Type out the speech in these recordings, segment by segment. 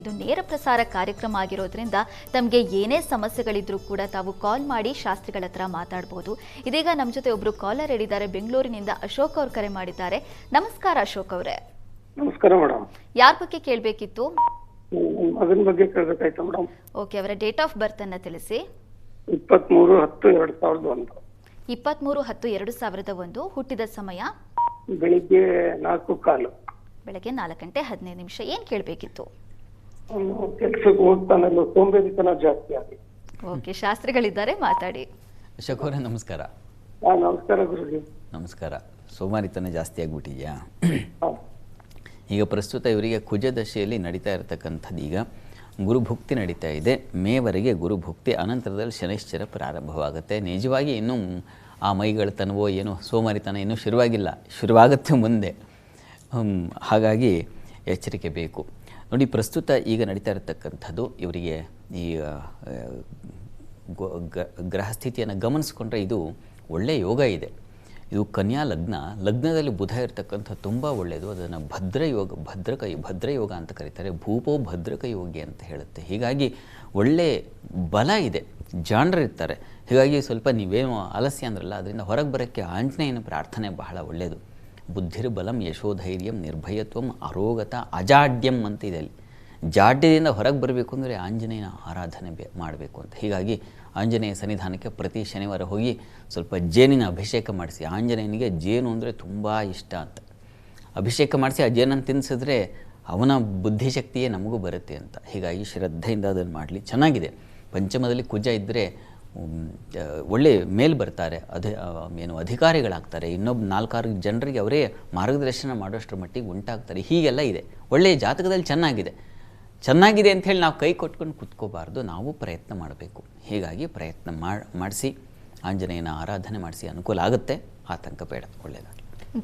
ಇದು ನೇರ ಪ್ರಸಾರ ಕಾರ್ಯಕ್ರಮ ಆಗಿರೋದ್ರಿಂದ ತಮಗೆ ಏನೇ ಸಮಸ್ಯೆಗಳಿದ್ರೂ ಕೂಡ ತಾವು ಕಾಲ್ ಮಾಡಿ ಶಾಸ್ತ್ರಿಗಳ ಹತ್ರ ಮಾತಾಡಬಹುದು. ಇದೀಗ ನಮ್ಮ ಜೊತೆ ಒಬ್ರು ಕಾಲರ್ ಹೇಳಿದ್ದಾರೆ. ಬೆಂಗಳೂರಿನಿಂದ ಅಶೋಕ್ ಅವರು ಕರೆ ಮಾಡಿದ್ದಾರೆ. ನಮಸ್ಕಾರ ಅಶೋಕ್ ಅವರೇ. ನಮಸ್ಕಾರ ಮೇಡಮ್. ಯಾರ ಬಗ್ಗೆ ಕೇಳಬೇಕಿತ್ತು? ಮಗನ ಬಗ್ಗೆ ಕೇಳಬೇಕಾಯ್ತು ಮೇಡಮ್. ಓಕೆ, ಅವರ ಡೇಟ್ ಆಫ್ ಬರ್ತ್ ಅನ್ನ ತಿಳಿಸಿ. 23/10/2001. 23/10/2001. ಹುಟ್ಟಿದ ಸಮಯ ಬೆಳಿಗ್ಗೆ 4:15. ಬೆಳಗ್ಗೆ 4:15. ಏನ್ ಕೇಳಬೇಕಿತ್ತು? ಕೆಲ್ಸಕ್ಕೆ ಹೋಗ್ತಾನಲ್ಲ, ಸೋಂಬೇರಿತನ ಜಾಸ್ತಿ ಆಗಿ. ಓಕೆ, ಶಾಸ್ತ್ರಿಗಳಿದ್ದಾರೆ, ಮಾತಾಡಿ. ಅಶೋಕ್ ಅವರೇ ನಮಸ್ಕಾರ. ನಮಸ್ಕಾರ ಗುರುಜಿ. ನಮಸ್ಕಾರ. ಸೋಮಾರಿತನ ಜಾಸ್ತಿ ಆಗಿಬಿಟ್ಟಿದೆಯಾ? ಈಗ ಪ್ರಸ್ತುತ ಇವರಿಗೆ ಕುಜದಶೆಯಲ್ಲಿ ನಡೀತಾ ಇರತಕ್ಕಂಥದ್ದು. ಈಗ ಗುರುಭುಕ್ತಿ ನಡೀತಾ ಇದೆ. ಮೇವರೆಗೆ ಗುರುಭುಕ್ತಿ, ಅನಂತರದಲ್ಲಿ ಶನೈಶ್ಚರ ಪ್ರಾರಂಭವಾಗುತ್ತೆ. ನಿಜವಾಗಿ ಇನ್ನೂ ಆ ಮೈಗಳತನವೋ ಏನೋ ಸೋಮಾರಿತನ ಇನ್ನೂ ಶುರುವಾಗುತ್ತೆ ಮುಂದೆ. ಹಾಗಾಗಿ ಎಚ್ಚರಿಕೆ ಬೇಕು. ನೋಡಿ, ಪ್ರಸ್ತುತ ಈಗ ನಡೀತಾ ಇರತಕ್ಕಂಥದ್ದು ಇವರಿಗೆ ಈ ಗ್ರಹಸ್ಥಿತಿಯನ್ನು ಗಮನಿಸ್ಕೊಂಡ್ರೆ ಇದು ಒಳ್ಳೆಯ ಯೋಗ ಇದೆ. ಇದು ಕನ್ಯಾ ಲಗ್ನದಲ್ಲಿ ಬುಧ ಇರತಕ್ಕಂಥ ತುಂಬ ಒಳ್ಳೆಯದು. ಅದನ್ನು ಭದ್ರಯೋಗ ಅಂತ ಕರೀತಾರೆ. ಭೂಪೋ ಭದ್ರಕ ಯೋಗಿ ಅಂತ ಹೇಳುತ್ತೆ. ಹೀಗಾಗಿ ಒಳ್ಳೆ ಬಲ ಇದೆ, ಜಾಣರಿರ್ತಾರೆ. ಹೀಗಾಗಿ ಸ್ವಲ್ಪ ನೀವೇನು ಆಲಸ್ಯ ಅಂದ್ರಲ್ಲ, ಅದರಿಂದ ಹೊರಗೆ ಬರೋಕ್ಕೆ ಆಂಜನೇಯನ ಪ್ರಾರ್ಥನೆ ಬಹಳ ಒಳ್ಳೆಯದು. ಬುದ್ಧಿರ್ಬಲಂ ಯಶೋಧೈರ್ಯಂ ನಿರ್ಭಯತ್ವಂ ಅರೋಗತ ಅಜಾಡ್ಯಂ ಅಂತ ಇದೆ. ಅಲ್ಲಿ ಜಾಡ್ಯದಿಂದ ಹೊರಗೆ ಬರಬೇಕು ಅಂದರೆ ಆಂಜನೇಯನ ಆರಾಧನೆ ಮಾಡಬೇಕು ಅಂತ. ಹೀಗಾಗಿ ಆಂಜನೇಯ ಸನ್ನಿಧಾನಕ್ಕೆ ಪ್ರತಿ ಶನಿವಾರ ಹೋಗಿ ಸ್ವಲ್ಪ ಜೇನಿನ ಅಭಿಷೇಕ ಮಾಡಿಸಿ. ಆಂಜನೇಯನಿಗೆ ಜೇನು ಅಂದರೆ ತುಂಬ ಇಷ್ಟ ಅಂತ. ಅಭಿಷೇಕ ಮಾಡಿಸಿ ಆ ಜೇನನ್ನು ತಿನ್ನಿಸಿದ್ರೆ ಅವನ ಬುದ್ಧಿಶಕ್ತಿಯೇ ನಮಗೂ ಬರುತ್ತೆ ಅಂತ. ಹೀಗಾಗಿ ಶ್ರದ್ಧೆಯಿಂದ ಅದನ್ನು ಮಾಡಲಿ. ಚೆನ್ನಾಗಿದೆ. ಪಂಚಮದಲ್ಲಿ ಕುಜ ಇದ್ದರೆ ಒಳ್ಳೆ ಮೇಲ್ ಬರ್ತಾರೆ, ಅಧಿಕಾರಿಗಳಾಗ್ತಾರೆ. ಇನ್ನೊಬ್ಬ 4-6 ಜನರಿಗೆ ಅವರೇ ಮಾರ್ಗದರ್ಶನ ಮಾಡೋಷ್ಟರ ಮಟ್ಟಿಗೆ ಉಂಟಾಗ್ತಾರೆ. ಹೀಗೆಲ್ಲ ಇದೆ. ಒಳ್ಳೆಯ ಜಾತಕದಲ್ಲಿ ಚೆನ್ನಾಗಿದೆ ಅಂಥೇಳಿ ನಾವು ಕೈ ಕೊಟ್ಕೊಂಡು ಕೂತ್ಕೋಬಾರ್ದು. ನಾವು ಪ್ರಯತ್ನ ಮಾಡಬೇಕು. ಹೀಗಾಗಿ ಪ್ರಯತ್ನ ಮಾಡಿಸಿ ಆಂಜನೇಯನ ಆರಾಧನೆ ಮಾಡಿಸಿ, ಅನುಕೂಲ ಆಗುತ್ತೆ. ಆತಂಕ ಬೇಡ. ಒಳ್ಳೆಯದಾಗಲಿ.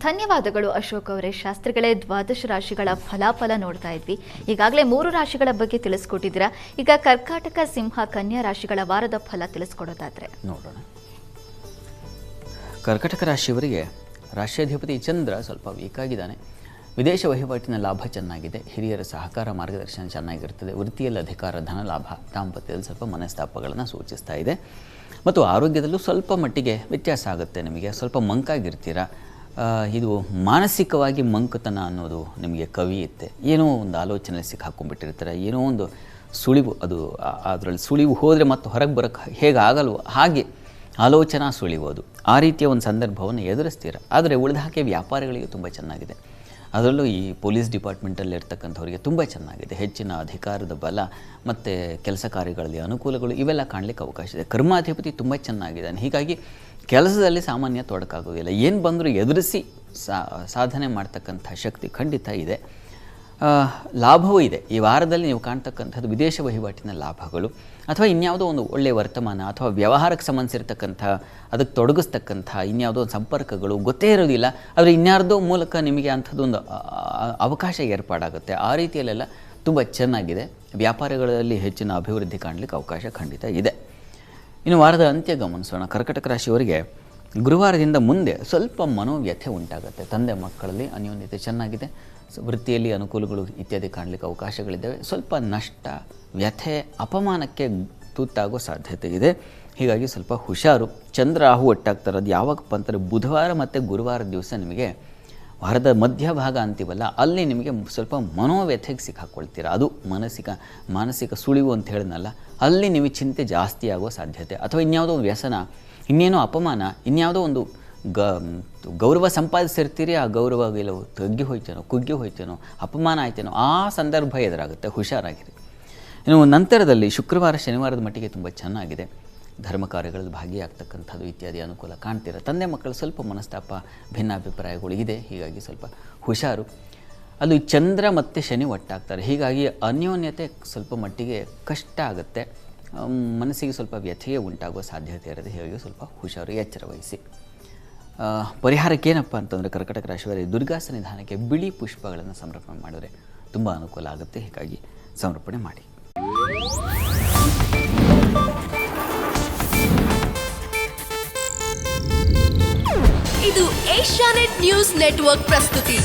ಧನ್ಯವಾದಗಳು ಅಶೋಕ್ ಅವರೇ. ಶಾಸ್ತ್ರಿಗಳೇ, ದ್ವಾದಶ ರಾಶಿಗಳ ಫಲಾಫಲ ನೋಡ್ತಾ ಇದ್ವಿ. ಈಗಾಗಲೇ 3 ರಾಶಿಗಳ ಬಗ್ಗೆ ತಿಳಿಸ್ಕೊಟ್ಟಿದ್ದೀರಾ. ಈಗ ಕರ್ಕಾಟಕ, ಸಿಂಹ, ಕನ್ಯಾ ರಾಶಿಗಳ ವಾರದ ಫಲ ತಿಳಿಸ್ಕೊಡೋದಾದ್ರೆ ನೋಡೋಣ. ಕರ್ಕಾಟಕ ರಾಶಿಯವರಿಗೆ ರಾಶ್ಯಾಧಿಪತಿ ಚಂದ್ರ ಸ್ವಲ್ಪ ವೀಕ್ ಆಗಿದ್ದಾನೆ. ವಿದೇಶ ವಹಿವಾಟಿನ ಲಾಭ ಚೆನ್ನಾಗಿದೆ. ಹಿರಿಯರ ಸಹಕಾರ, ಮಾರ್ಗದರ್ಶನ ಚೆನ್ನಾಗಿರ್ತದೆ. ವೃತ್ತಿಯಲ್ಲಿ ಅಧಿಕಾರ, ಧನ ಲಾಭ. ದಾಂಪತ್ಯದಲ್ಲಿ ಸ್ವಲ್ಪ ಮನಸ್ತಾಪಗಳನ್ನು ಸೂಚಿಸ್ತಾ ಇದೆ. ಮತ್ತು ಆರೋಗ್ಯದಲ್ಲೂ ಸ್ವಲ್ಪ ಮಟ್ಟಿಗೆ ವ್ಯತ್ಯಾಸ ಆಗುತ್ತೆ. ನಿಮಗೆ ಸ್ವಲ್ಪ ಮಂಕಾಗಿರ್ತೀರ. ಇದು ಮಾನಸಿಕವಾಗಿ ಮಂಕುತನ ಅನ್ನೋದು ನಿಮಗೆ ಕವಿಯುತ್ತೆ. ಏನೋ ಒಂದು ಆಲೋಚನೆಯಲ್ಲಿ ಸಿಕ್ಕಾಕೊಂಡ್ಬಿಟ್ಟಿರ್ತಾರೆ. ಏನೋ ಒಂದು ಸುಳಿವು, ಅದು ಅದರಲ್ಲಿ ಸುಳಿವು ಹೋದರೆ ಮತ್ತು ಹೊರಗೆ ಬರೋಕ್ಕೆ ಹೇಗೆ ಆಗಲ್ವೋ ಹಾಗೆ ಆಲೋಚನಾ ಸುಳಿವು ಅದು. ಆ ರೀತಿಯ ಒಂದು ಸಂದರ್ಭವನ್ನು ಎದುರಿಸ್ತೀರ. ಆದರೆ ಉಳಿದ ಹಾಗೆ ವ್ಯಾಪಾರಿಗಳಿಗೆ ತುಂಬ ಚೆನ್ನಾಗಿದೆ. ಅದರಲ್ಲೂ ಈ ಪೊಲೀಸ್ ಡಿಪಾರ್ಟ್ಮೆಂಟಲ್ಲಿ ಇರ್ತಕ್ಕಂಥವರಿಗೆ ತುಂಬ ಚೆನ್ನಾಗಿದೆ. ಹೆಚ್ಚಿನ ಅಧಿಕಾರದ ಬಲ ಮತ್ತು ಕೆಲಸ ಕಾರ್ಯಗಳಲ್ಲಿ ಅನುಕೂಲಗಳು ಇವೆಲ್ಲ ಕಾಣಲಿಕ್ಕೆ ಅವಕಾಶ ಇದೆ. ಕರ್ಮಾಧಿಪತಿ ತುಂಬ ಚೆನ್ನಾಗಿದ್ದಾನೆ. ಹೀಗಾಗಿ ಕೆಲಸದಲ್ಲಿ ಸಾಮಾನ್ಯ ತೊಡಕಾಗೋದಿಲ್ಲ. ಏನು ಬಂದರೂ ಎದುರಿಸಿ ಸಾಧನೆ ಮಾಡ್ತಕ್ಕಂಥ ಶಕ್ತಿ ಖಂಡಿತ ಇದೆ. ಲಾಭವೂ ಇದೆ. ಈ ವಾರದಲ್ಲಿ ನೀವು ಕಾಣ್ತಕ್ಕಂಥದ್ದು ವಿದೇಶ ವಹಿವಾಟಿನ ಲಾಭಗಳು, ಅಥವಾ ಇನ್ಯಾವುದೋ ಒಂದು ಒಳ್ಳೆಯ ವರ್ತಮಾನ, ಅಥವಾ ವ್ಯವಹಾರಕ್ಕೆ ಸಂಬಂಧಿಸಿರ್ತಕ್ಕಂಥ ಅದಕ್ಕೆ ತೊಡಗಿಸ್ತಕ್ಕಂಥ ಇನ್ಯಾವುದೋ ಒಂದು ಸಂಪರ್ಕಗಳು ಗೊತ್ತೇ ಇರೋದಿಲ್ಲ. ಆದರೆ ಇನ್ಯಾರ್ದೋ ಮೂಲಕ ನಿಮಗೆ ಅಂಥದ್ದೊಂದು ಅವಕಾಶ ಏರ್ಪಾಡಾಗುತ್ತೆ. ಆ ರೀತಿಯಲ್ಲೆಲ್ಲ ತುಂಬ ಚೆನ್ನಾಗಿದೆ. ವ್ಯಾಪಾರಗಳಲ್ಲಿ ಹೆಚ್ಚಿನ ಅಭಿವೃದ್ಧಿ ಕಾಣಲಿಕ್ಕೆ ಅವಕಾಶ ಖಂಡಿತ ಇದೆ. ಇನ್ನು ವಾರದ ಅಂತ್ಯ ಗಮನಿಸೋಣ. ಕರ್ಕಾಟಕ ರಾಶಿಯವರಿಗೆ ಗುರುವಾರದಿಂದ ಮುಂದೆ ಸ್ವಲ್ಪ ಮನೋವ್ಯಥೆ ಉಂಟಾಗುತ್ತೆ. ತಂದೆ ಮಕ್ಕಳಲ್ಲಿ ಅನ್ಯೋನ್ಯತೆ ಚೆನ್ನಾಗಿದೆ. ವೃತ್ತಿಯಲ್ಲಿ ಅನುಕೂಲಗಳು ಇತ್ಯಾದಿ ಕಾಣಲಿಕ್ಕೆ ಅವಕಾಶಗಳಿದ್ದಾವೆ. ಸ್ವಲ್ಪ ನಷ್ಟ, ವ್ಯಥೆ, ಅಪಮಾನಕ್ಕೆ ತುತ್ತಾಗೋ ಸಾಧ್ಯತೆ ಇದೆ. ಹೀಗಾಗಿ ಸ್ವಲ್ಪ ಹುಷಾರು. ಚಂದ್ರ ರಾಹು ಒಟ್ಟಾಗ್ತಾರೆ. ಅದು ಯಾವಾಗಪ್ಪ ಅಂತಾರೆ, ಬುಧವಾರ ಮತ್ತು ಗುರುವಾರ ದಿವಸ ನಿಮಗೆ ವಾರದ ಮಧ್ಯಭಾಗ ಅಂತೀವಲ್ಲ, ಅಲ್ಲಿ ನಿಮಗೆ ಸ್ವಲ್ಪ ಮನೋವ್ಯಥೆಗೆ ಸಿಕ್ಕಾಕೊಳ್ತೀರ. ಅದು ಮಾನಸಿಕ ಸುಳಿವು ಅಂತ ಹೇಳಿದ್ನಲ್ಲ, ಅಲ್ಲಿ ನೀವು ಚಿಂತೆ ಜಾಸ್ತಿ ಆಗೋ ಸಾಧ್ಯತೆ. ಅಥವಾ ಇನ್ಯಾವುದೋ ವ್ಯಸನ, ಇನ್ನೇನೋ ಅಪಮಾನ, ಇನ್ಯಾವುದೋ ಒಂದು ಗೌರವ ಸಂಪಾದಿಸಿರ್ತೀರಿ. ಆ ಗೌರವ ಗೆಲುವು ಕುಗ್ಗಿ ಹೋಯ್ತೇನೋ, ಅಪಮಾನ ಆಯ್ತೇನೋ, ಆ ಸಂದರ್ಭ ಎದುರಾಗುತ್ತೆ. ಹುಷಾರಾಗಿರಿ. ಇನ್ನು ನಂತರದಲ್ಲಿ ಶುಕ್ರವಾರ, ಶನಿವಾರದ ಮಟ್ಟಿಗೆ ತುಂಬ ಚೆನ್ನಾಗಿದೆ. ಧರ್ಮ ಕಾರ್ಯಗಳಲ್ಲಿ ಭಾಗಿಯಾಗ್ತಕ್ಕಂಥದ್ದು ಇತ್ಯಾದಿ ಅನುಕೂಲ ಕಾಣ್ತೀರ. ತಂದೆ ಮಕ್ಕಳು ಸ್ವಲ್ಪ ಮನಸ್ತಾಪ, ಭಿನ್ನಾಭಿಪ್ರಾಯಗಳು ಇದೆ. ಹೀಗಾಗಿ ಸ್ವಲ್ಪ ಹುಷಾರು. ಅದು ಚಂದ್ರ ಮತ್ತು ಶನಿ ಒಟ್ಟಾಗ್ತಾರೆ. ಹೀಗಾಗಿ ಅನ್ಯೋನ್ಯತೆ ಸ್ವಲ್ಪ ಮಟ್ಟಿಗೆ ಕಷ್ಟ ಆಗುತ್ತೆ. ಮನಸ್ಸಿಗೆ ಸ್ವಲ್ಪ ವ್ಯಥೆಯೇ ಉಂಟಾಗುವ ಸಾಧ್ಯತೆ ಇರುತ್ತೆ. ಹೀಗಾಗಿ ಸ್ವಲ್ಪ ಹುಷಾರು, ಎಚ್ಚರ ವಹಿಸಿ. ಪರಿಹಾರಕ್ಕೇನಪ್ಪ ಅಂತಂದರೆ, ಕರ್ಕಾಟಕ ರಾಶಿಯವರಿಗೆ ದುರ್ಗಾ ಸನ್ನಿಧಾನಕ್ಕೆ ಬಿಳಿ ಪುಷ್ಪಗಳನ್ನು ಸಮರ್ಪಣೆ ಮಾಡಿದರೆ ತುಂಬ ಅನುಕೂಲ ಆಗುತ್ತೆ. ಹೀಗಾಗಿ ಸಮರ್ಪಣೆ ಮಾಡಿ. ಇದು ಏಷ್ಯಾನೆಟ್ ನ್ಯೂಸ್ ನೆಟ್ವರ್ಕ್ ಪ್ರಸ್ತುತಿ.